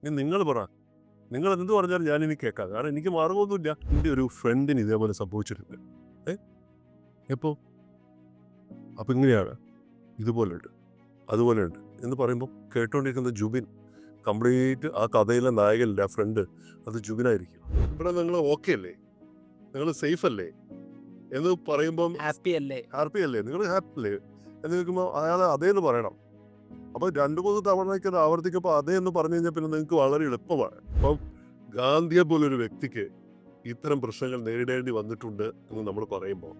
ഇനി നിങ്ങൾ പറ. നിങ്ങൾ എന്ത് പറഞ്ഞാലും ഞാനിനി കേൾക്കാം. കാരണം എനിക്ക് മാർഗമൊന്നുമില്ല. എൻ്റെ ഒരു ഫ്രണ്ടിന് ഇതേപോലെ സംഭവിച്ചിട്ടുണ്ട്. ഏ എപ്പോ? അപ്പം ഇങ്ങനെയാണ്. ഇതുപോലെയുണ്ട്, അതുപോലെയുണ്ട് എന്ന് പറയുമ്പോൾ കേട്ടോണ്ടിരിക്കുന്ന ജുബിൻ കംപ്ലീറ്റ് ആ കഥയിലെ നായകനില്ല ആ ഫ്രണ്ട്, അത് ജുബിനായിരിക്കും. ഇവിടെ നിങ്ങൾ ഓക്കെ അല്ലേ, നിങ്ങൾ സേഫ് അല്ലേ എന്ന് പറയുമ്പം ഹാപ്പി അല്ലേ? ഹാപ്പി അല്ലേ, നിങ്ങൾ ഹാപ്പി അല്ലേ എന്ന് ചോദിക്കുമ്പോൾ അയാൾ അതേന്ന് പറയണം. അപ്പോൾ 2-3 തവണയ്ക്ക് അത് ആവർത്തിക്കുമ്പോൾ അതേ എന്ന് പറഞ്ഞു കഴിഞ്ഞാൽ പിന്നെ നിങ്ങൾക്ക് വളരെ എളുപ്പമാണ്. അപ്പം ഗാന്ധിയെ പോലൊരു വ്യക്തിക്ക് ഇത്തരം പ്രശ്നങ്ങൾ നേരിടേണ്ടി വന്നിട്ടുണ്ട് എന്ന് നമ്മൾ പറയുമ്പോൾ,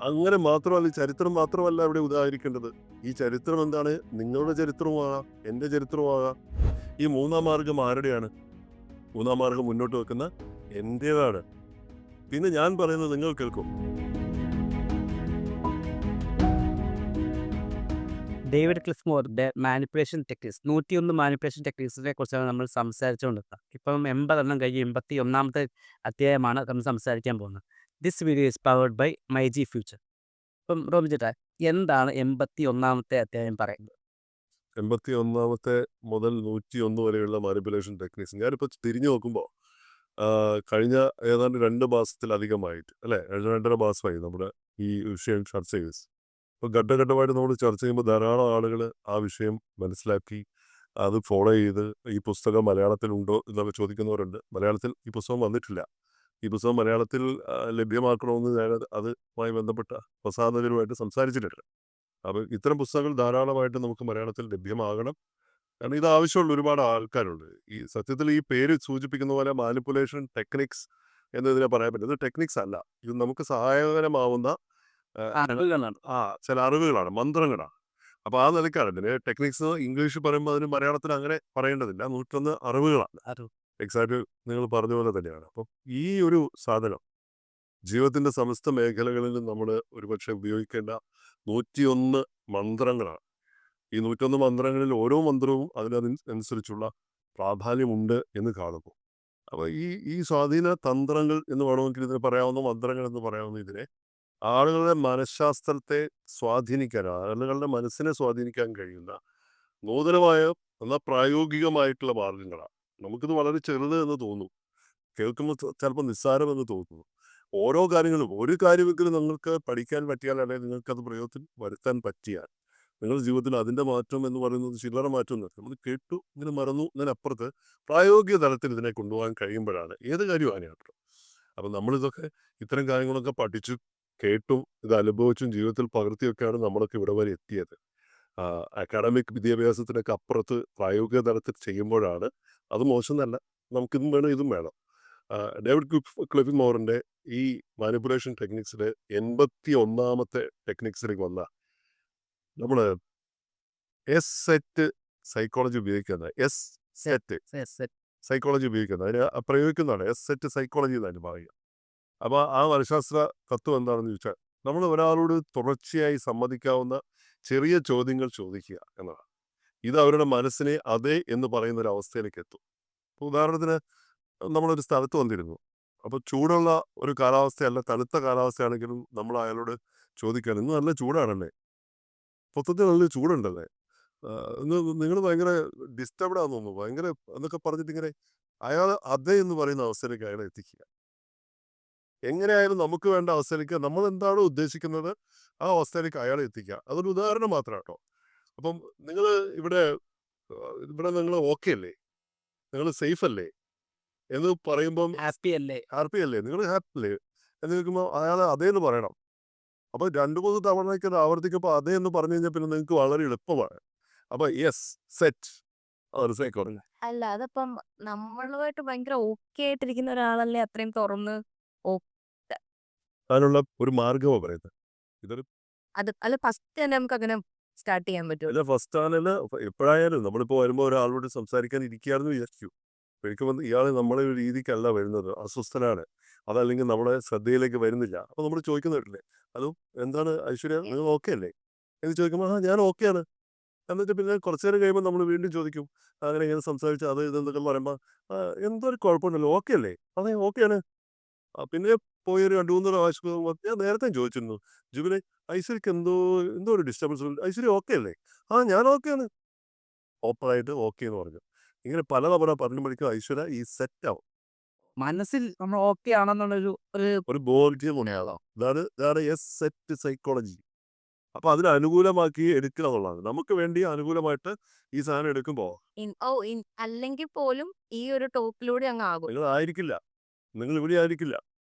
അങ്ങനെ മാത്രമല്ല, ചരിത്രം മാത്രമല്ല ഇവിടെ ഉദാഹരിക്കേണ്ടത്. ഈ ചരിത്രം എന്താണ്? നിങ്ങളുടെ ചരിത്രവുമാകാം, എൻ്റെ ചരിത്രവുമാകാം. ഈ മൂന്നാം മാർഗം ആരുടെയാണ്? മൂന്നാം മാർഗം മുന്നോട്ട് വെക്കുന്ന എൻ്റേതാണ്. പിന്നെ ഞാൻ പറയുന്നത് നിങ്ങൾ കേൾക്കും. ഡേവിഡ് ക്ലിസ്മോറിന്റെ മാനിപ്പുലേഷൻ ടെക്നിക്സ് 101 മാനിപ്പുലേഷൻ ടെക്നിക്സിനെ കുറിച്ചാണ് നമ്മൾ സംസാരിച്ചുകൊണ്ടിരുന്നത്. ഇപ്പം 80 കഴിഞ്ഞ് 81ാമത്തെ അധ്യായമാണ് നമ്മൾ സംസാരിക്കാൻ പോകുന്നത്. This video is powered by myG future. ഇപ്പം റോബിൻ ചേട്ടാ, എന്താണ് 81ാമത്തെ അധ്യായം പറയുന്നത്? 81ാമത്തെ മുതൽ 101 വരെയുള്ള മാനിപ്പുലേഷൻ ടെക്നിക്സ് ഞാനിപ്പോൾ തിരിഞ്ഞു നോക്കുമ്പോൾ, കഴിഞ്ഞ ഏതാണ്ട് 2 മാസത്തിലധികമായിട്ട് അല്ലേ, 2.5 മാസമായി നമ്മുടെ ഈ വിഷയം ചർച്ച ചെയ്ത്. അപ്പോൾ ഘട്ടഘട്ടമായിട്ട് നമ്മൾ ചർച്ച ചെയ്യുമ്പോൾ ധാരാളം ആളുകൾ ആ വിഷയം മനസ്സിലാക്കി അത് ഫോളോ ചെയ്ത് ഈ പുസ്തകം മലയാളത്തിലുണ്ടോ എന്നൊക്കെ ചോദിക്കുന്നവരുണ്ട്. മലയാളത്തിൽ ഈ പുസ്തകം വന്നിട്ടില്ല. ഈ പുസ്തകം മലയാളത്തിൽ ലഭ്യമാക്കണമെന്ന് ഞാൻ അതുമായി ബന്ധപ്പെട്ട പ്രസാധകരുമായിട്ട് സംസാരിച്ചിട്ടുണ്ട്. അപ്പോൾ ഇത്തരം പുസ്തകങ്ങൾ ധാരാളമായിട്ട് നമുക്ക് മലയാളത്തിൽ ലഭ്യമാകണം. കാരണം ഇത് ആവശ്യമുള്ള ഒരുപാട് ആൾക്കാരുണ്ട്. ഈ സത്യത്തിൽ ഈ പേര് സൂചിപ്പിക്കുന്ന പോലെ മാനിപ്പുലേഷൻ ടെക്നിക്സ് എന്നതിനെ പറയാൻ പറ്റും. ഇത് ടെക്നിക്സ് അല്ല. ഇത് നമുക്ക് സഹായകരമാവുന്ന അറിവുകളാണ്. ചില അറിവുകളാണ്, മന്ത്രങ്ങളാണ്. അപ്പോൾ ആ നിലയ്ക്കാണ് ഇതിന് ടെക്നിക്സ് ഇംഗ്ലീഷിൽ പറയുമ്പോൾ അതിന് മലയാളത്തിൽ അങ്ങനെ പറയേണ്ടതില്ല. 101 അറിവുകളാണ്. അറിവ്. എക്സാക്റ്റ് നിങ്ങൾ പറഞ്ഞ പോലെ തന്നെയാണ്. അപ്പം ഈ ഒരു സാധനം ജീവിതത്തിൻ്റെ സമസ്ത മേഖലകളിലും നമ്മൾ ഒരുപക്ഷെ ഉപയോഗിക്കേണ്ട 101 മന്ത്രങ്ങളാണ്. ഈ 101 മന്ത്രങ്ങളിൽ ഓരോ മന്ത്രവും അതിനനുസരിച്ചുള്ള പ്രാധാന്യമുണ്ട് എന്ന് കാണുന്നു. അപ്പോൾ ഈ ഈ സ്വാധീന തന്ത്രങ്ങൾ എന്ന് വേണമെങ്കിൽ ഇതിന് പറയാവുന്ന, മന്ത്രങ്ങൾ എന്ന് പറയാവുന്ന ഇതിനെ ആളുകളുടെ മനഃശാസ്ത്രത്തെ സ്വാധീനിക്കാൻ, ആളുകളുടെ മനസ്സിനെ സ്വാധീനിക്കാൻ കഴിയുന്ന നൂതനമായ എന്നാൽ പ്രായോഗികമായിട്ടുള്ള മാർഗങ്ങളാണ്. നമുക്കിത് വളരെ ചെറുത് എന്ന് തോന്നും, കേൾക്കുമ്പോൾ ചിലപ്പോൾ നിസ്സാരമെന്ന് തോന്നുന്നു. ഓരോ കാര്യങ്ങളും, ഒരു കാര്യമെങ്കിലും നിങ്ങൾക്ക് പഠിക്കാൻ പറ്റിയാൽ, അല്ലെങ്കിൽ നിങ്ങൾക്കത് പ്രയോഗത്തിൽ വരുത്താൻ പറ്റിയാൽ, നിങ്ങളുടെ ജീവിതത്തിൽ അതിൻ്റെ മാറ്റം എന്ന് പറയുന്നത് ചില്ലറ മാറ്റമൊന്നുമല്ല. നമ്മൾ കേട്ടു ഇങ്ങനെ മറന്നു എന്നതിനപ്പുറത്ത് പ്രായോഗിക തലത്തിൽ ഇതിനെ കൊണ്ടുപോകാൻ കഴിയുമ്പോഴാണ് ഏത് കാര്യവും അങ്ങനെയാണ് കേട്ടോ. അപ്പം നമ്മളിതൊക്കെ ഇത്തരം കാര്യങ്ങളൊക്കെ പഠിച്ചു കേട്ടും ഇത് അനുഭവിച്ചും ജീവിതത്തിൽ പകർത്തിയൊക്കെയാണ് നമ്മളൊക്കെ ഇവിടെ വരെ എത്തിയത്. അക്കാഡമിക് വിദ്യാഭ്യാസത്തിനൊക്കെ അപ്പുറത്ത് പ്രായോഗിക തലത്തിൽ ചെയ്യുമ്പോഴാണ് അത് മോശമെന്നല്ല, നമുക്കിതും വേണം ഇതും വേണം. ഡേവിഡ് ക്ലിഫ് മോറിൻ്റെ ഈ മാനിപ്പുലേഷൻ ടെക്നിക്സിൽ 81ാമത്തെ ടെക്നിക്സിലേക്ക് വന്ന നമ്മൾ എസ് സെറ്റ് സൈക്കോളജി ഉപയോഗിക്കുന്നത്, എസ് സെറ്റ് സൈക്കോളജി ഉപയോഗിക്കുന്നത്, അതിന് പ്രയോഗിക്കുന്നതാണ് എസ് സെറ്റ് സൈക്കോളജി എന്നതിന് പറയുക. അപ്പോൾ ആ മനഃശാസ്ത്ര തത്വം എന്താണെന്ന് ചോദിച്ചാൽ, നമ്മൾ ഒരാളോട് തുടർച്ചയായി സമ്മതിക്കാവുന്ന ചെറിയ ചോദ്യങ്ങൾ ചോദിക്കുക എന്നതാണ്. ഇത് അവരുടെ മനസ്സിനെ അതെ എന്ന് പറയുന്ന ഒരു അവസ്ഥയിലേക്ക് എത്തും. ഇപ്പോൾ ഉദാഹരണത്തിന് നമ്മളൊരു സ്ഥലത്ത് വന്നിരുന്നു. അപ്പോൾ ചൂടുള്ള ഒരു കാലാവസ്ഥയല്ല, തണുത്ത കാലാവസ്ഥയാണെങ്കിലും നമ്മൾ അയാളോട് ചോദിക്കാൻ, ഇന്ന് നല്ല ചൂടാണല്ലേ, മൊത്തത്തിൽ നല്ല ചൂടുണ്ടല്ലേ, ഇന്ന് നിങ്ങൾ ഭയങ്കര ഡിസ്റ്റർബ്ഡ് ആണെന്ന് തോന്നുന്നു, ഭയങ്കര എന്നൊക്കെ പറഞ്ഞിട്ട് ഇങ്ങനെ അയാൾ അതെ എന്ന് പറയുന്ന അവസ്ഥയിലേക്ക് അയാളെ എത്തിക്കുക. എങ്ങനെയായാലും നമുക്ക് വേണ്ട അവസ്ഥയിലേക്ക്, നമ്മൾ എന്താണോ ഉദ്ദേശിക്കുന്നത് ആ അവസ്ഥയിലേക്ക് അയാളെ എത്തിക്കുക. അതൊരു ഉദാഹരണം മാത്രം കേട്ടോ. അപ്പം നിങ്ങൾ ഇവിടെ ഇവിടെ നിങ്ങൾ ഓക്കെ അല്ലേ, നിങ്ങൾ സേഫ് അല്ലേ എന്ന് പറയുമ്പം ഹാപ്പി അല്ലേ? ഹാപ്പി അല്ലേ, നിങ്ങൾ ഹാപ്പി അല്ലേ എന്ന് ചോദിക്കുമ്പോൾ അയാൾ അതേന്ന് പറയണം. അപ്പോൾ 2-3 തവണയ്ക്ക് അത് ആവർത്തിക്കുമ്പോൾ അതേ എന്ന് പറഞ്ഞു കഴിഞ്ഞാൽ പിന്നെ നിങ്ങൾക്ക് വളരെ എളുപ്പമാണ്. അപ്പോൾ യെസ്, സെറ്റ്, അതൊരു സൈക്കോളജി. അല്ല അതപ്പം നമ്മളുമായിട്ട് ഭയങ്കര ഓക്കെ ആയിട്ടിരിക്കുന്ന ഒരാളല്ലേ അത്രയും തുറന്ന് ഓ അതിനുള്ള ഒരു മാർഗ്ഗമാണ് പറയുന്നത്. ഇതൊരു അത് അല്ല ഫസ്റ്റ് തന്നെ നമുക്ക് അങ്ങനെ സ്റ്റാർട്ട് ചെയ്യാൻ പറ്റുമോ? അല്ല, ഫസ്റ്റ് ആണല്ല, എപ്പോഴായാലും നമ്മളിപ്പോൾ വരുമ്പോൾ ഒരാളോട് സംസാരിക്കാൻ ഇരിക്കുകയാണെന്ന് വിചാരിച്ചു. ഒരിക്കൽ വന്ന് ഇയാൾ നമ്മളെ ഒരു രീതിക്കല്ല വരുന്നത്, അസ്വസ്ഥനാണ്, അതല്ലെങ്കിൽ നമ്മുടെ ശ്രദ്ധയിലേക്ക് വരുന്നില്ല. അപ്പോൾ നമ്മൾ ചോദിക്കുന്ന കേട്ടില്ലേ, ഹലോ എന്താണ് ഐശ്വര്യ, നിങ്ങൾ ഓക്കെ അല്ലേ എന്ന് ചോദിക്കുമ്പോൾ ഞാൻ ഓക്കെയാണ്. എന്നിട്ട് പിന്നെ കുറച്ച് നേരം കഴിയുമ്പോൾ നമ്മൾ വീണ്ടും ചോദിക്കും, അങ്ങനെ ഇങ്ങനെ സംസാരിച്ച് അത് ഇതെന്നൊക്കെ പറയുമ്പോൾ എന്തോ ഒരു കുഴപ്പമുണ്ടല്ലോ, ഓക്കെ അല്ലേ, അതെ ഓക്കെയാണ്. പിന്നെ പോയി ഒരു 2-3 പ്രാവശ്യം ഞാൻ നേരത്തെ ചോദിച്ചിരുന്നു, ജുബിനെ ഐശ്വര്യക്ക് എന്തോ എന്തോ ഒരു ഡിസ്റ്റർബൻസ് ഉണ്ട്, ഐശ്വര്യ ഓക്കെ അല്ലേ, ഞാൻ ഓക്കെയാണ്. ഓപ്പണായിട്ട് ഓക്കെ എന്ന് പറഞ്ഞു. ഇങ്ങനെ പലതവണ പറയുമ്പോഴേക്കും ഐശ്വര്യ ഈ സെറ്റ് ആവും. മനസ്സിൽ നമ്മൾ ഓക്കെ ആണെന്നുള്ളൊരു ഒരു ബോധ്യം ഉണ്ടാകാം. ഇതാണ് സെറ്റ് സൈക്കോളജി. അപ്പൊ അതിന് അനുകൂലമാക്കി എടുക്കുക എന്നുള്ളതാണ്. നമുക്ക് വേണ്ടി അനുകൂലമായിട്ട് ഈ സാധനം എടുക്കുമ്പോൾ അല്ലെങ്കിൽ പോലും ഈ ഒരു ടോക്കിലൂടെ അങ്ങ് ആകും. നിങ്ങൾ ആയിരിക്കില്ല. നിങ്ങൾ ഇവിടെ ആയിരിക്കില്ല.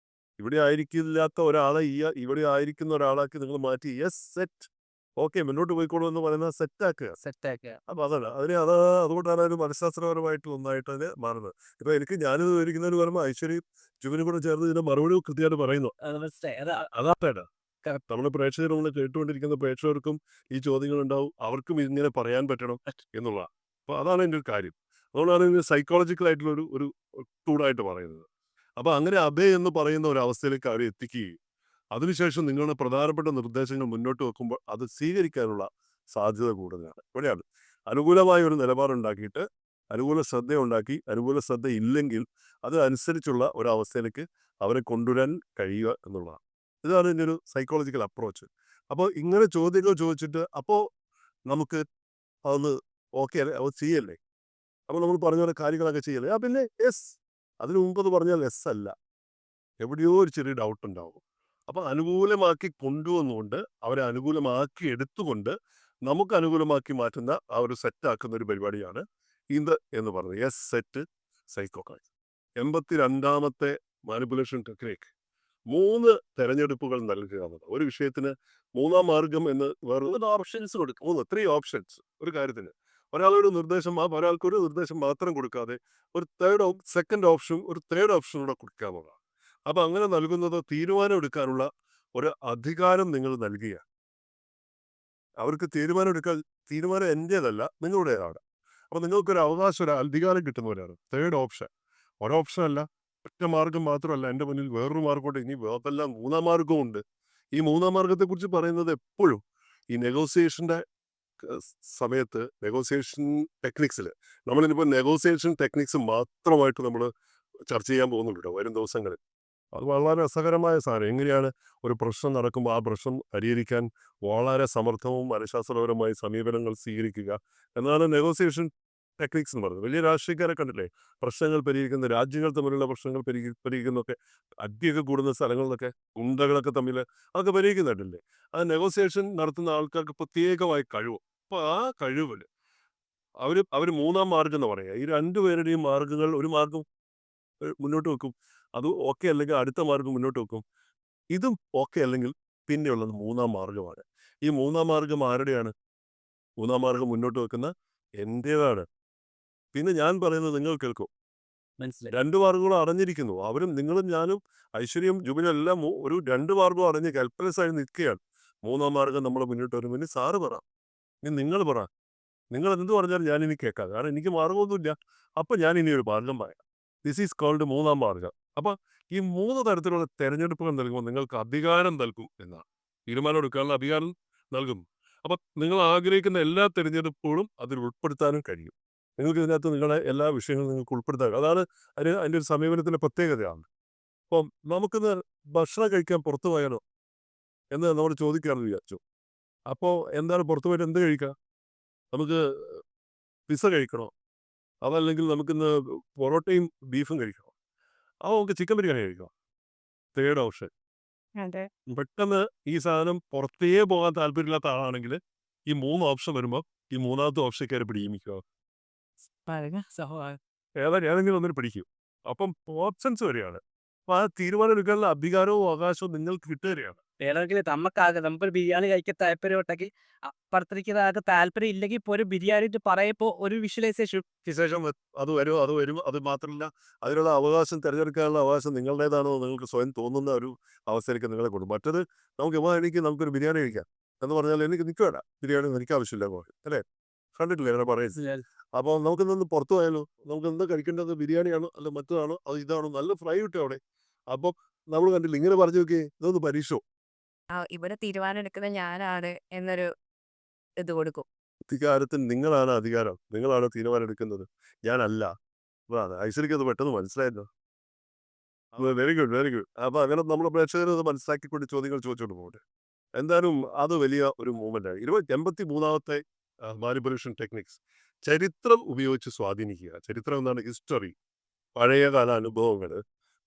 ഇവിടെ ആയിരിക്കില്ലാത്ത ഒരാളെ ഇവിടെ ആയിരിക്കുന്ന ഒരാളാക്കി നിങ്ങൾ മാറ്റി സെറ്റ് ഓക്കെ മുന്നോട്ട് പോയിക്കോളൂ എന്ന് പറയുന്നത് സെറ്റാക്കുക. സെറ്റാക്കുക. അപ്പൊ അതാണ് അതുകൊണ്ടാണ് ഒരു മനഃശാസ്ത്രപരമായിട്ട് ഒന്നായിട്ട് അതിന് മാറുന്നത്. ഇപ്പൊ ഞാനിത് വിവരിക്കുന്നതിന് പറയുമ്പോൾ ഐശ്വര്യയും ജുബിനും കൂടെ ചേർന്ന് ഇതിന്റെ മറുപടി കൃത്യമായിട്ട് പറയുന്നു. അതാണ് നമ്മുടെ പ്രേക്ഷകർ നമ്മൾ കേട്ടുകൊണ്ടിരിക്കുന്ന പ്രേക്ഷകർക്കും ഈ ചോദ്യങ്ങൾ ഉണ്ടാവും, അവർക്കും ഇങ്ങനെ പറയാൻ പറ്റണം എന്നുള്ളതാണ്. അപ്പൊ അതാണ് എൻ്റെ ഒരു കാര്യം. അതുകൊണ്ടാണ് ഇതിന് സൈക്കോളജിക്കൽ ആയിട്ടുള്ള ഒരു ടൂളായിട്ട് പറയുന്നത്. അപ്പൊ അങ്ങനെ അബേ എന്ന് പറയുന്ന ഒരു അവസ്ഥയിലേക്ക് അവരെ എത്തിക്കുകയും അതിനുശേഷം നിങ്ങളുടെ പ്രധാനപ്പെട്ട നിർദ്ദേശങ്ങൾ മുന്നോട്ട് വെക്കുമ്പോൾ അത് സ്വീകരിക്കാനുള്ള സാധ്യത കൂടുതലാണ്. ഇവിടെയാണ് അനുകൂലമായ ഒരു നിലപാടുണ്ടാക്കിയിട്ട് അനുകൂല ശ്രദ്ധ ഇല്ലെങ്കിൽ അത് അനുസരിച്ചുള്ള ഒരവസ്ഥയിലേക്ക് അവരെ കൊണ്ടുവരാൻ കഴിയുക എന്നുള്ളതാണ്. ഇതാണ് ഇതിൻ്റെ ഒരു സൈക്കോളജിക്കൽ അപ്രോച്ച്. അപ്പോൾ ഇങ്ങനെ ചോദ്യങ്ങൾ ചോദിച്ചിട്ട് അപ്പോൾ നമുക്ക് അതൊന്ന് ഓക്കെ അല്ലേ, അത് ചെയ്യല്ലേ, അപ്പോൾ നമ്മൾ പറഞ്ഞ പോലെ കാര്യങ്ങളൊക്കെ ചെയ്യല്ലേ, പിന്നെ അതിനു മുമ്പ് അത് പറഞ്ഞാൽ അല്ല, എവിടെയോ ഒരു ചെറിയ ഡൗട്ട് ഉണ്ടാവും. അപ്പോൾ അനുകൂലമാക്കി കൊണ്ടുവന്നുകൊണ്ട് അവരെ അനുകൂലമാക്കി എടുത്തുകൊണ്ട് നമുക്ക് അനുകൂലമാക്കി മാറ്റുന്ന ആ ഒരു സെറ്റാക്കുന്ന ഒരു പരിപാടിയാണ് എന്ന് പറയുന്നത് സെറ്റ് സൈക്കോളജി. 82ാമത്തെ മാനിപ്പുലേഷൻ ടെക്നിക് 3 തെരഞ്ഞെടുപ്പുകൾ നൽകുക എന്നുള്ളത്. ഒരു വിഷയത്തിന് 3-ാം മാർഗം എന്ന് വേറെ ഓപ്ഷൻസ് കൊടുക്കും. 3 ഓപ്ഷൻസ് ഒരു കാര്യത്തിന്. ഒരാൾക്കൊരു നിർദ്ദേശം മാത്രം കൊടുക്കാതെ ഒരു സെക്കൻഡ് ഓപ്ഷൻ ഒരു തേർഡ് ഓപ്ഷൻ കൂടെ കൊടുക്കാവുന്നതാണ്. അപ്പൊ അങ്ങനെ നൽകുന്നത് തീരുമാനം എടുക്കാനുള്ള ഒരു അധികാരം നിങ്ങൾ നൽകുക. അവർക്ക് തീരുമാനം എന്റേതല്ല, നിങ്ങളുടേതാണ്. അപ്പൊ നിങ്ങൾക്കൊരു അവകാശം, ഒരു അധികാരം കിട്ടുന്നവരാണ്. തേർഡ് ഓപ്ഷൻ ഒരോപ്ഷൻ അല്ല, ഒറ്റ മാർഗം മാത്രമല്ല, എൻ്റെ മുന്നിൽ വേറൊരു മാർഗമുണ്ട്, ഇനി വേറെല്ലാം 3-ാം മാർഗവും ഉണ്ട്. ഈ 3-ാം മാർഗത്തെ കുറിച്ച് പറയുന്നത് എപ്പോഴും ഈ നെഗോസിയേഷന്റെ സമയത്ത് നെഗോസിയേഷൻ ടെക്നിക്സിൽ നമ്മളിനിപ്പോൾ നെഗോസിയേഷൻ ടെക്നിക്സ് മാത്രമായിട്ട് നമ്മൾ ചർച്ച ചെയ്യാൻ പോകുന്നുണ്ട് വരും ദിവസങ്ങളിൽ. അത് വളരെ രസകരമായ സാധനം. എങ്ങനെയാണ് ഒരു പ്രശ്നം നടക്കുമ്പോൾ ആ പ്രശ്നം പരിഹരിക്കാൻ വളരെ സമർത്ഥവും മനഃശാസ്ത്രപരമായ സമീപനങ്ങൾ സ്വീകരിക്കുക എന്നാണ് നെഗോസിയേഷൻ ടെക്നിക്സ് എന്ന് പറയുന്നത്. വലിയ രാഷ്ട്രീയക്കാരെ കണ്ടില്ലേ പ്രശ്നങ്ങൾ പരിഹരിക്കുന്ന, രാജ്യങ്ങൾ തമ്മിലുള്ള പ്രശ്നങ്ങൾ പരിഹരിക്കുന്നതൊക്കെ, അടിയൊക്കെ കൂടുന്ന സ്ഥലങ്ങളിലൊക്കെ ഗുണ്ടകളൊക്കെ തമ്മിൽ അതൊക്കെ പരിഹരിക്കുന്നുണ്ടല്ലേ. ആ നെഗോസിയേഷൻ നടത്തുന്ന ആൾക്കാർക്ക് പ്രത്യേകമായ കഴിവ്. അപ്പോൾ ആ കഴിവിൽ അവർ 3-ാം മാർഗം എന്ന് പറയുക. ഈ രണ്ടുപേരുടെയും മാർഗങ്ങൾ, ഒരു മാർഗം മുന്നോട്ട് വെക്കും, അത് ഓക്കെ അല്ലെങ്കിൽ അടുത്ത മാർഗം മുന്നോട്ട് വെക്കും. ഇതും ഓക്കെ അല്ലെങ്കിൽ പിന്നെയുള്ളത് 3-ാം മാർഗമാണ്. ഈ 3-ാം മാർഗം ആരുടെയാണ്? 3-ാം മാർഗം മുന്നോട്ട് വെക്കുന്ന എൻ്റേതാണ്. പിന്നെ ഞാൻ പറയുന്നത് നിങ്ങൾ കേൾക്കും. മനസ്സിലായി. 2 മാർഗങ്ങളും അറിഞ്ഞിരിക്കുന്നു. നിങ്ങളും ഞാനും ഐശ്വര്യയും ജുബിനും എല്ലാം ഒരു 2 മാർഗവും അറിഞ്ഞ് ഹെൽപ്ലെസ് ആയി നിൽക്കുകയാണ്. 3-ാം മാർഗം നമ്മൾ മുന്നോട്ട് വരും. ഇനി സാറ് പറ, ഇനി നിങ്ങൾ പറ, നിങ്ങൾ എന്ത് പറഞ്ഞാലും ഞാൻ ഇനി കേൾക്കാം, കാരണം എനിക്ക് മാർഗമൊന്നുമില്ല. അപ്പം ഞാൻ ഇനി ഒരു മാർഗം പറയാം. ദിസ് ഈസ് കോൾഡ് 3-ാം മാർഗം. അപ്പം ഈ 3 തരത്തിലുള്ള തെരഞ്ഞെടുപ്പുകൾ നൽകുമ്പോൾ നിങ്ങൾക്ക് അധികാരം നൽകും എന്നാണ്. തീരുമാനം എടുക്കാനുള്ള അധികാരം നൽകും. അപ്പം നിങ്ങൾ ആഗ്രഹിക്കുന്ന എല്ലാ തെരഞ്ഞെടുപ്പുകളും അതിൽ ഉൾപ്പെടുത്താനും കഴിയും. നിങ്ങൾക്ക് ഇതിനകത്ത് നിങ്ങളുടെ എല്ലാ വിഷയങ്ങളും നിങ്ങൾക്ക് ഉൾപ്പെടുത്താൻ, അതാണ് അതിൻ്റെ ഒരു സമീപനത്തിൻ്റെ പ്രത്യേകതയാണ്. അപ്പം നമുക്കിന്ന് ഭക്ഷണം കഴിക്കാൻ പുറത്തു പോയാലോ എന്ന് നമ്മൾ ചോദിക്കാമെന്ന് വിചാരിച്ചു. അപ്പോൾ എന്താണ് പുറത്തു പോയിട്ട് എന്ത് കഴിക്കുക? നമുക്ക് പിസ്സ കഴിക്കണോ, അതല്ലെങ്കിൽ നമുക്കിന്ന് പൊറോട്ടയും ബീഫും കഴിക്കണോ, അത് നമുക്ക് ചിക്കൻ ബിരിയാണി കഴിക്കണം. Third option. പെട്ടെന്ന് ഈ സാധനം പുറത്തേ പോകാൻ താല്പര്യമില്ലാത്ത ആളാണെങ്കിൽ ഈ 3 ഓപ്ഷൻ വരുമ്പോൾ ഈ 3-ാമത്തെ ഓപ്ഷൻ കയറി പിടിക്കുക. ഏതെങ്കിലും ഒന്നിന് പിടിക്കും. അപ്പം ഓപ്ഷൻസ് വരികയാണ്. അപ്പോൾ ആ തീരുമാനം എടുക്കാനുള്ള അധികാരവും അവകാശവും നിങ്ങൾക്ക് കിട്ടുകയാണ്. വേണമെങ്കിൽ നമുക്കൊരു ബിരിയാണി കഴിക്കാൻ താല്പര്യം ഉണ്ടെങ്കിൽ അപ്പുറത്തേക്ക് താല്പര്യം ഇല്ലെങ്കിൽ ഇപ്പോൾ ഒരു ബിരിയാണി പറയുമ്പോൾ ഒരു വിഷ്വലൈസേഷൻ ശേഷം അത് വരും. അത് മാത്രമല്ല, അതിനുള്ള അവകാശം, തിരഞ്ഞെടുക്കാനുള്ള അവകാശം നിങ്ങളുടേതാണോ നിങ്ങൾക്ക് സ്വയം തോന്നുന്ന ഒരു അവസ്ഥയിലേക്ക് നിങ്ങളെ കൊണ്ടു. മറ്റത് നമുക്കൊരു ബിരിയാണി കഴിക്കാം എന്ന് പറഞ്ഞാൽ എനിക്ക് വേണ്ട ബിരിയാണി, എനിക്ക് ആവശ്യമില്ല അല്ലേ? കണ്ടിട്ടില്ലേ അങ്ങനെ പറയുന്നത്? അപ്പോൾ നമുക്കിന്ന് പുറത്തു പോയാലോ, നമുക്ക് എന്താ കഴിക്കേണ്ടത്? ബിരിയാണിയാണോ അല്ല മറ്റതാണോ അത് ഇതാണോ? നല്ല ഫ്രൈ കിട്ടും അവിടെ. അപ്പം നമ്മൾ കണ്ടില്ല, ഇങ്ങനെ പറഞ്ഞു നോക്കിയേ, ഇതൊന്ന് പരീക്ഷോ. ഇവിടെ തീരുമാനം എടുക്കുന്നത് ഞാനാണ് എന്നൊരു ഇത് കൊടുക്കും. അധികാരത്തിന് നിങ്ങളാണ് അധികാരം, നിങ്ങളാണ് തീരുമാനം എടുക്കുന്നത്, ഞാനല്ല. അതാണ് ഐശ്വര്യക്ക് അത് പെട്ടെന്ന് മനസ്സിലായല്ലോ. Very good. അപ്പൊ അങ്ങനെ നമ്മുടെ പ്രേക്ഷകർ അത് മനസ്സിലാക്കിക്കൊണ്ട് ചോദ്യങ്ങൾ ചോദിച്ചോണ്ട് പോകട്ടെ. എന്തായാലും അത് വലിയ ഒരു മൂവ്മെന്റ് ആണ്. 83ാമത്തെ മാനിപ്പുലേഷൻ ടെക്നിക്സ് ചരിത്രം ഉപയോഗിച്ച് സ്വാധീനിക്കുക. ചരിത്രം എന്താണ്? ഹിസ്റ്ററി, പഴയകാല അനുഭവങ്ങൾ,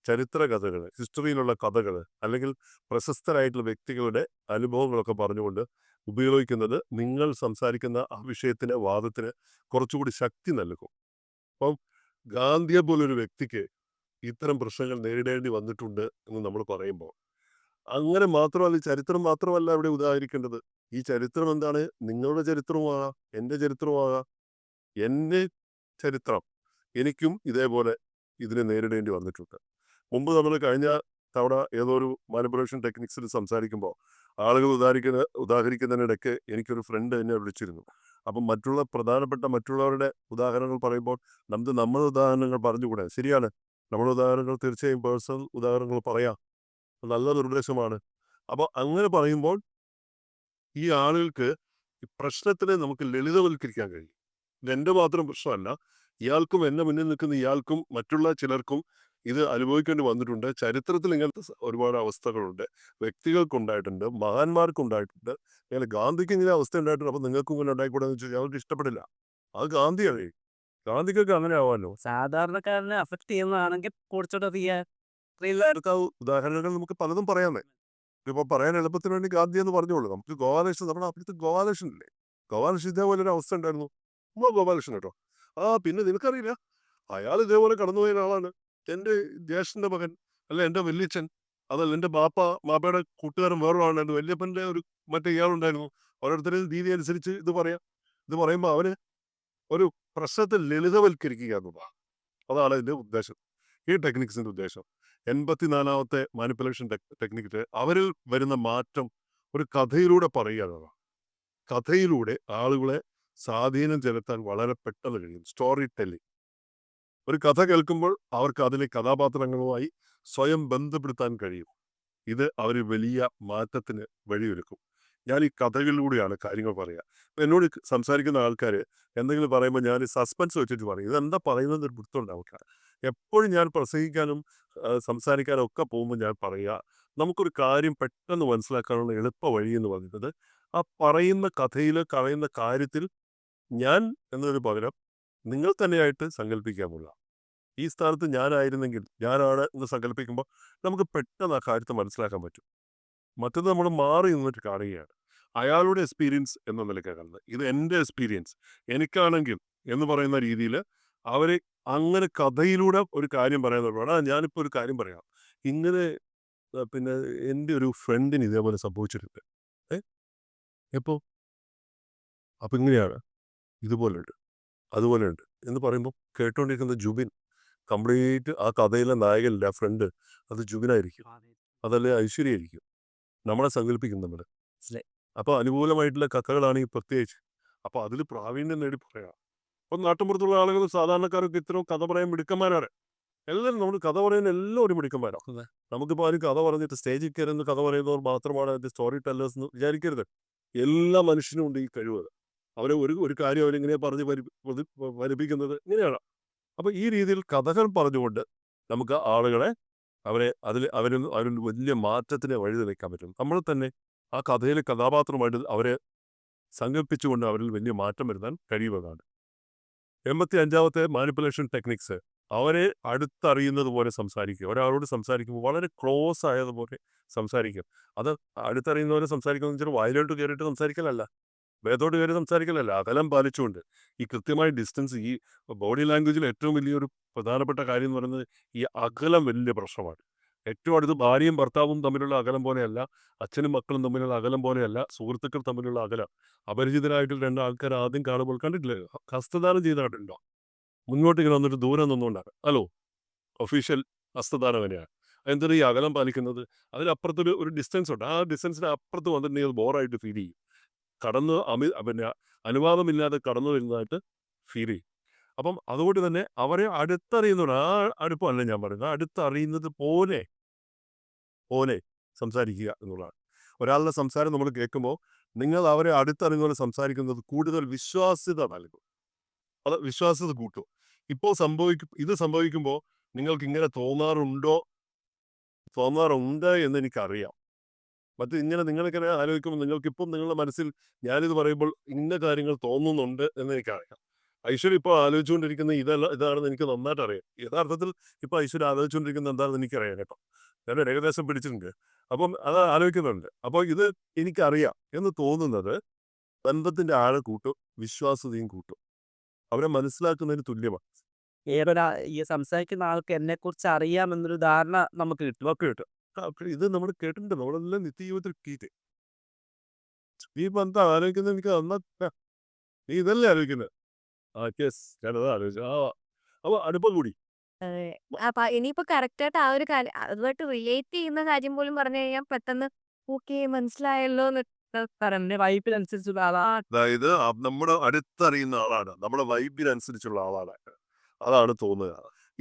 ചരിത്ര കഥകൾ, ഹിസ്റ്ററിയിലുള്ള കഥകൾ, അല്ലെങ്കിൽ പ്രശസ്തരായിട്ടുള്ള വ്യക്തികളുടെ അനുഭവങ്ങളൊക്കെ പറഞ്ഞുകൊണ്ട് ഉപയോഗിക്കുന്നത് നിങ്ങൾ സംസാരിക്കുന്ന ആ വിഷയത്തിന്, വാദത്തിന് കുറച്ചുകൂടി ശക്തി നൽകും. അപ്പം ഗാന്ധിയെ പോലൊരു വ്യക്തിക്ക് ഇത്തരം പ്രശ്നങ്ങൾ നേരിടേണ്ടി വന്നിട്ടുണ്ട് എന്ന് നമ്മൾ പറയുമ്പോൾ, അങ്ങനെ മാത്രമല്ല, ഈ ചരിത്രം മാത്രമല്ല ഇവിടെ ഉദാഹരിക്കേണ്ടത്. ഈ ചരിത്രം എന്താണ്? നിങ്ങളുടെ ചരിത്രവുമാകാം, എൻ്റെ ചരിത്രവുമാകാം. എൻ്റെ ചരിത്രം എനിക്കും ഇതേപോലെ ഇതിനെ നേരിടേണ്ടി വന്നിട്ടുണ്ട്. മുമ്പ് നമ്മൾ കഴിഞ്ഞ തവണ ഏതോ ഒരു മാനിപ്പുലേഷൻ ടെക്നിക്സിൽ സംസാരിക്കുമ്പോൾ ആളുകൾ ഉദാഹരിക്കുന്നതിനിടയ്ക്ക് എനിക്കൊരു ഫ്രണ്ട് എന്നെ വിളിച്ചിരുന്നു. അപ്പം മറ്റുള്ളവരുടെ ഉദാഹരണങ്ങൾ പറയുമ്പോൾ നമ്മുടെ ഉദാഹരണങ്ങൾ പറഞ്ഞുകൂടെ? ശരിയാണ്, നമ്മുടെ ഉദാഹരണങ്ങൾ തീർച്ചയായും പേഴ്സണൽ ഉദാഹരണങ്ങൾ പറയാം. നല്ല നിർദ്ദേശമാണ്. അപ്പോൾ അങ്ങനെ പറയുമ്പോൾ ഈ ആളുകൾക്ക് ഈ പ്രശ്നത്തിനെ നമുക്ക് ലളിതവൽക്കരിക്കാൻ കഴിയും. ഇതെൻ്റെ മാത്രം പ്രശ്നമല്ല, ഇയാൾക്കും എന്നെ മുന്നിൽ നിൽക്കുന്ന ഇയാൾക്കും മറ്റുള്ള ചിലർക്കും ഇത് അനുഭവിക്കേണ്ടി വന്നിട്ടുണ്ട്. ചരിത്രത്തിൽ ഇങ്ങനത്തെ ഒരുപാട് അവസ്ഥകളുണ്ട്. വ്യക്തികൾക്കുണ്ടായിട്ടുണ്ട്, മഹാന്മാർക്കുണ്ടായിട്ടുണ്ട്. അങ്ങനെ ഗാന്ധിക്ക് ഇങ്ങനെ അവസ്ഥ ഉണ്ടായിട്ടുണ്ട്, അപ്പോൾ നിങ്ങൾക്കും ഇങ്ങനെ ഉണ്ടായിക്കൂടെ എന്ന് ചോദിച്ചാൽ അവർക്ക് ഇഷ്ടപ്പെടില്ല. അത് ഗാന്ധിയാണ്. ഗാന്ധിക്കൊക്കെ അങ്ങനെ ആവാമല്ലോ. സാധാരണക്കാരനെ അഫക്റ്റ് ചെയ്യുന്നതാണെങ്കിൽ കുറച്ചുകൂടെ എടുക്കാവൂ. ഉദാഹരണങ്ങൾ നമുക്ക് പലതും പറയാമേ. ഇപ്പോൾ പറയാൻ എളുപ്പത്തിന് വേണ്ടി ഗാന്ധി എന്ന് പറഞ്ഞോളൂ. നമുക്ക് ഗോപാലകൃഷ്ണൻ, നമ്മുടെ അപ്പുറത്ത് ഗോപാലകൃഷ്ണൻ ഇല്ലേ? ഗോപാലകൃഷ്ണൻ ഇതേപോലെ ഒരു അവസ്ഥ ഉണ്ടായിരുന്നു. ഗോപാലകൃഷ്ണൻ കേട്ടോ. പിന്നെ നിനക്കറിയില്ല, അയാൾ ഇതേപോലെ കടന്നുപോയ ഒരാളാണ്. എൻ്റെ ജ്യേഷ്ഠൻ്റെ മകൻ, അല്ല എൻ്റെ വല്യച്ഛൻ, അതല്ല എൻ്റെ മാപ്പയുടെ കൂട്ടുകാരൻ വേറൊരാളുണ്ടായിരുന്നു. വല്യപ്പൻ്റെ മറ്റേ ഇയാളുണ്ടായിരുന്നു. ഓരോരുത്തരുടെ രീതി അനുസരിച്ച് ഇത് പറയുമ്പോൾ അവന് ഒരു പ്രശ്നത്തെ ലളിതവൽക്കരിക്കുക എന്നുള്ളതാണ്. അതാണ് ഇതിൻ്റെ ഉദ്ദേശം, ഈ ടെക്നിക്സിൻ്റെ ഉദ്ദേശം. 84ാമത്തെ മാനിപ്പുലേഷൻ ടെക്നിക്കിൽ അവരിൽ വരുന്ന മാറ്റം ഒരു കഥയിലൂടെ പറയുക എന്നതാണ്. കഥയിലൂടെ ആളുകളെ സ്വാധീനം ചെലുത്താൻ വളരെ പെട്ടെന്ന് കഴിയും. Story telling. ഒരു കഥ കേൾക്കുമ്പോൾ അവർക്ക് അതിലെ കഥാപാത്രങ്ങളുമായി സ്വയം ബന്ധപ്പെടുത്താൻ കഴിയും. ഇത് അവർ വലിയ മാറ്റത്തിന് വഴിയൊരുക്കും. ഞാൻ ഈ കഥകളിലൂടെയാണ് കാര്യങ്ങൾ പറയുക. അപ്പോൾ എന്നോട് സംസാരിക്കുന്ന ആൾക്കാർ എന്തെങ്കിലും പറയുമ്പോൾ ഞാൻ സസ്പെൻസ് വെച്ചിട്ട് പറയും. ഇതെന്താ പറയുന്നത് ഒരു പിടുത്തമുണ്ടാവില്ല. എപ്പോഴും ഞാൻ പ്രസംഗിക്കാനും സംസാരിക്കാനും ഒക്കെ പോകുമ്പോൾ ഞാൻ പറയുക, നമുക്കൊരു കാര്യം പെട്ടെന്ന് മനസ്സിലാക്കാനുള്ള എളുപ്പ വഴി എന്ന് പറയുന്നത് ആ പറയുന്ന കാര്യത്തിൽ ഞാൻ എന്നതിന് പകരം നിങ്ങൾ തന്നെയായിട്ട് സങ്കല്പിക്കാമുള്ള. ഈ സ്ഥാനത്ത് ഞാനായിരുന്നെങ്കിൽ, ഞാനാണ് എന്ന് സങ്കല്പിക്കുമ്പോൾ നമുക്ക് പെട്ടെന്ന് ആ കാര്യത്തെ മനസ്സിലാക്കാൻ പറ്റും. മറ്റത് നമ്മൾ മാറി നിന്നിട്ട് കാണുകയാണ്. അയാളുടെ എക്സ്പീരിയൻസ് എന്ന നിലയ്ക്കാണ് കാണുന്നത്. ഇത് എൻ്റെ എക്സ്പീരിയൻസ്, എനിക്കാണെങ്കിൽ എന്ന് പറയുന്ന രീതിയിൽ അവരെ അങ്ങനെ കഥയിലൂടെ ഒരു കാര്യം പറയാൻ ഞാനിപ്പോൾ ഒരു കാര്യം പറയാം. ഇങ്ങനെ പിന്നെ എൻ്റെ ഒരു ഫ്രണ്ടിന് ഇതേപോലെ സംഭവിച്ചിട്ടുണ്ട്. എപ്പോൾ? അപ്പം ഇങ്ങനെയാണ്, ഇതുപോലെയുണ്ട്, അതുപോലെയുണ്ട് എന്ന് പറയുമ്പോൾ കേട്ടുകൊണ്ടിരിക്കുന്ന ജുബിൻ കംപ്ലീറ്റ് ആ കഥയിലെ നായകനില്ല, ആ ഫ്രണ്ട്, അത് ജുബിനായിരിക്കും, അതല്ലേ ഐശ്വര്യയായിരിക്കും. നമ്മളെ സങ്കല്പിക്കും നമ്മൾ. അപ്പോൾ അനുകൂലമായിട്ടുള്ള കഥകളാണെങ്കിൽ പ്രത്യേകിച്ച്. അപ്പോൾ അതിൽ പ്രാവീണ്യം നേടി പറയാം. അപ്പം നാട്ടിൻപുറത്തുള്ള ആളുകൾ, സാധാരണക്കാരൊക്കെ ഇത്തരം കഥ പറയാൻ മിടുക്കന്മാരാണ്. എല്ലാവരും നമ്മൾ കഥ പറയുന്ന എല്ലാവരും മിടുക്കന്മാരാണ്. നമുക്കിപ്പോൾ ആരും കഥ പറഞ്ഞിട്ട് സ്റ്റേജിൽ കയറുന്ന കഥ പറയുന്നവർ മാത്രമാണ് അതിൻ്റെ സ്റ്റോറി ടെല്ലേഴ്സ് എന്ന് വിചാരിക്കരുത്. എല്ലാ മനുഷ്യനും ഉണ്ട് ഈ കഴിവ്. അവരെ ഒരു കാര്യം അവരിങ്ങനെ പറഞ്ഞ് ഫലിപ്പിക്കുന്നത് ഇങ്ങനെയാണ്. അപ്പോൾ ഈ രീതിയിൽ കഥകൾ പറഞ്ഞുകൊണ്ട് നമുക്ക് ആളുകളെ അവരിൽ വലിയ മാറ്റത്തിന് വഴി തെളിയിക്കാൻ പറ്റും. നമ്മൾ തന്നെ ആ കഥയിലെ കഥാപാത്രമായിട്ട് അവരെ സങ്കല്പിച്ചുകൊണ്ട് അവരിൽ വലിയ മാറ്റം വരുത്താൻ കഴിയുന്നതാണ്. 85ാമത്തെ മാനിപ്പുലേഷൻ ടെക്നിക്സ് അവരെ അടുത്തറിയുന്നത് പോലെ സംസാരിക്കുക. ഒരാളോട് സംസാരിക്കുമ്പോൾ വളരെ ക്ലോസ് ആയതുപോലെ സംസാരിക്കുക. അത് അടുത്തറിയുന്നവരെ സംസാരിക്കുന്നത് വെച്ചാൽ വായിലോട്ട് കയറിയിട്ട് സംസാരിക്കലല്ല, വേദോട്ട് കയറി സംസാരിക്കലല്ല, അകലം പാലിച്ചുകൊണ്ട് ഈ കൃത്യമായ ഡിസ്റ്റൻസ്. ഈ ബോഡി ലാംഗ്വേജിൽ ഏറ്റവും വലിയൊരു പ്രധാനപ്പെട്ട കാര്യം എന്ന് പറയുന്നത് ഈ അകലം വലിയ പ്രശ്നമാണ്. ഏറ്റവും അടുത്ത് ഭാര്യയും ഭർത്താവും തമ്മിലുള്ള അകലം പോലെയല്ല, അച്ഛനും മക്കളും തമ്മിലുള്ള അകലം പോലെയല്ല, സുഹൃത്തുക്കൾ തമ്മിലുള്ള അകലം. അപരിചിതരായിട്ടുള്ള രണ്ട് ആൾക്കാർ ആദ്യം കാണുമ്പോൾ കണ്ടിട്ടില്ലേ, ഹസ്തദാനം ചെയ്ത കണ്ടിട്ടുണ്ടോ? മുന്നോട്ട് ഇങ്ങനെ വന്നിട്ട് ദൂരം നിന്നുകൊണ്ടാണ്. ഹലോ, ഒഫീഷ്യൽ ഹസ്തദാനം തന്നെയാണ്. എന്തൊരു ഈ അകലം പാലിക്കുന്നത്? അതിനപ്പുറത്തൊരു ഡിസ്റ്റൻസ് ഉണ്ട്. ആ ഡിസ്റ്റൻസിന് അപ്പുറത്ത് വന്നിട്ടുണ്ടെങ്കിൽ ബോറായിട്ട് ഫീൽ ചെയ്യും. പിന്നെ അനുവാദമില്ലാതെ കടന്നു വരുന്നതായിട്ട് ഫീൽ ചെയ്യും. അപ്പം അതുകൊണ്ട് തന്നെ അവരെ അടുത്തറിയുന്നവർ, ആ അടുപ്പമല്ല ഞാൻ പറയുന്നത്, അടുത്തറിയുന്നത് പോലെ സംസാരിക്കുക എന്നുള്ളതാണ്. ഒരാളുടെ സംസാരം നമ്മൾ കേൾക്കുമ്പോൾ നിങ്ങൾ അവരെ അടുത്തറിയുന്ന പോലെ സംസാരിക്കുന്നത് കൂടുതൽ വിശ്വാസ്യത നൽകും. അത് വിശ്വാസ്യത കൂട്ടും. ഇത് സംഭവിക്കുമ്പോൾ നിങ്ങൾക്ക് ഇങ്ങനെ തോന്നാറുണ്ട് എന്ന് എനിക്കറിയാം. ഇങ്ങനെ നിങ്ങളിങ്ങനെ ആലോചിക്കുമ്പോൾ നിങ്ങൾക്കിപ്പം നിങ്ങളുടെ മനസ്സിൽ ഞാനിത് പറയുമ്പോൾ ഇന്ന കാര്യങ്ങൾ തോന്നുന്നുണ്ട് എന്ന് എനിക്കറിയാം. ഐശ്വര്യ ഇപ്പോൾ ആലോചിച്ചുകൊണ്ടിരിക്കുന്ന ഇതാണെന്ന് എനിക്ക് നന്നായിട്ട് അറിയാം. യഥാർത്ഥത്തിൽ ഇപ്പോൾ ഐശ്വര്യ ആലോചിച്ചുകൊണ്ടിരിക്കുന്നത് എന്താണെന്ന് എനിക്കറിയാം കേട്ടോ. ഞാനൊരു ഏകദേശം പിടിച്ചിട്ടുണ്ട്. അപ്പം അത് ആലോചിക്കുന്നുണ്ട്. അപ്പോൾ ഇത് എനിക്കറിയാം എന്ന് തോന്നുന്നത് ബന്ധത്തിന്റെ ആഴം കൂട്ടും, വിശ്വാസ്യതയും കൂട്ടും. അവരെ മനസ്സിലാക്കുന്നതിന് തുല്യമാണ്. ഏതൊരാ ഈ സംസാരിക്കുന്ന ആൾക്ക് എന്നെക്കുറിച്ച് അറിയാമെന്നൊരു ധാരണ നമുക്ക് കിട്ടും. ഒക്കെ കിട്ടും. ഇത് നമ്മൾ കേട്ടിട്ടുണ്ട്. നമ്മളെല്ലാം നിത്യജീവിതത്തിൽ കേട്ട്. നീ ഇപ്പം എന്താ ആലോചിക്കുന്നത് എനിക്ക് നീ ഇതല്ലേ ആലോചിക്കുന്നത്? യെസ് ഞാനത് ആലോചിച്ചു. അപ്പോൾ അടുപ്പം കൂടി. അതെ. അപ്പൊ ഇനിയിപ്പോ കറക്റ്റായിട്ട് ആ ഒരു കാര്യം അതുമായിട്ട് റിലേറ്റ് ചെയ്യുന്ന കാര്യം പോലും പറഞ്ഞു കഴിഞ്ഞാൽ പെട്ടെന്ന് ഓക്കെ മനസ്സിലായല്ലോ എന്ന് പറയാം. എൻ്റെ വൈബിനനുസരിച്ചുള്ള ആളാ. അതായത് നമ്മുടെ അടുത്തറിയുന്ന ആളാണ്. നമ്മുടെ വൈബിനനുസരിച്ചുള്ള ആളാണ്. അതാണ് തോന്നുക.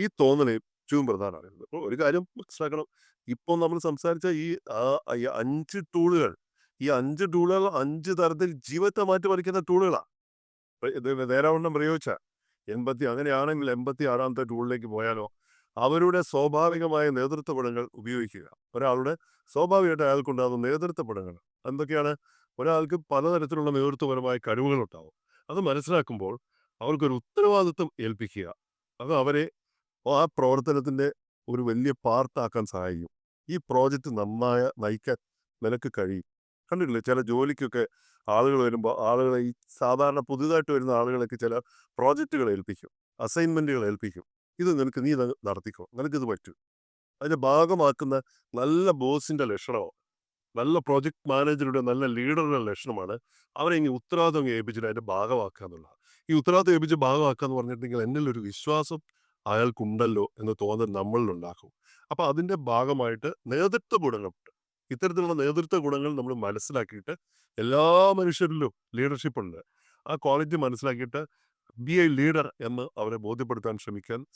ഈ തോന്നൽ ഏറ്റവും പ്രധാനമാണ്. ഇപ്പോൾ ഒരു കാര്യം മനസ്സിലാക്കണം. ഇപ്പോൾ നമ്മൾ സംസാരിച്ച ഈ 5 ടൂളുകൾ, ഈ 5 ടൂളുകൾ 5 തരത്തിൽ ജീവിതത്തെ മാറ്റിമറിക്കുന്ന ടൂളുകളാണ്. ഇത് നേരാവണ്ണം പ്രയോഗിച്ചാൽ എമ്പത്തി അങ്ങനെയാണെങ്കിൽ 86ാമത്തെ ടൂളിലേക്ക് പോയാലോ? അവരുടെ സ്വാഭാവികമായ നേതൃത്വ ഗുണങ്ങൾ ഉപയോഗിക്കുക. ഒരാളുടെ സ്വാഭാവികമായിട്ട് അയാൾക്കുണ്ടാകുന്ന നേതൃത്വ ഗുണങ്ങൾ എന്തൊക്കെയാണ്? ഒരാൾക്ക് പലതരത്തിലുള്ള നേതൃത്വപരമായ കഴിവുകളുണ്ടാവും. അത് മനസ്സിലാക്കുമ്പോൾ അവർക്കൊരു ഉത്തരവാദിത്വം ഏൽപ്പിക്കുക. അത് അവരെ ആ പ്രവർത്തനത്തിൻ്റെ ഒരു വലിയ പാർട്ടാക്കാൻ സഹായിക്കും. ഈ പ്രോജക്റ്റ് നന്നായി നയിക്കാൻ നിനക്ക് കഴിയും. കണ്ടിട്ടില്ലേ ചില ജോലിക്കൊക്കെ ആളുകൾ വരുമ്പോൾ ആളുകളെ ഈ സാധാരണ പുതുതായിട്ട് വരുന്ന ആളുകളൊക്കെ ചില പ്രോജക്റ്റുകൾ ഏൽപ്പിക്കും, അസൈൻമെൻറ്റുകൾ ഏൽപ്പിക്കും. ഇത് നീ ഇത് നടത്തിക്കോ, നിനക്കിത് പറ്റും. അതിൻ്റെ ഭാഗമാക്കുന്ന നല്ല ബോസിൻ്റെ ലക്ഷണമോ നല്ല പ്രോജക്റ്റ് മാനേജറുടെ നല്ല ലീഡറുടെ ലക്ഷണമാണ് അവരെ ഇങ്ങനെ ഉത്തരവാദിത്വം ഏൽപ്പിച്ചിട്ട് അതിൻ്റെ ഭാഗമാക്കുക എന്നുള്ളത്. ഈ ഉത്തരവാദിത്വം ഏൽപ്പിച്ച് ഭാഗമാക്കുക എന്ന് പറഞ്ഞിട്ടുണ്ടെങ്കിൽ എന്നിലൊരു വിശ്വാസം അയാൾക്കുണ്ടല്ലോ എന്ന് തോന്നൽ നമ്മളിലുണ്ടാക്കും. അപ്പോൾ അതിൻ്റെ ഭാഗമായിട്ട് നേതൃത്വ ഗുണങ്ങളുണ്ട്. ഇത്തരത്തിലുള്ള നേതൃത്വ ഗുണങ്ങൾ നമ്മൾ മനസ്സിലാക്കിയിട്ട് എല്ലാ മനുഷ്യരിലും ലീഡർഷിപ്പ് ഉണ്ട്. ആ ക്വാളിറ്റി മനസ്സിലാക്കിയിട്ട് ബി എ ലീഡർ എന്ന് അവരെ ബോധ്യപ്പെടുത്താൻ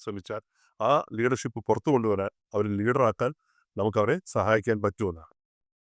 ശ്രമിച്ചാൽ ആ ലീഡർഷിപ്പ് പുറത്തു കൊണ്ടുവരാൻ അവരെ ലീഡറാക്കാൻ നമുക്ക് അവരെ സഹായിക്കാൻ പറ്റുമെന്നാണ്.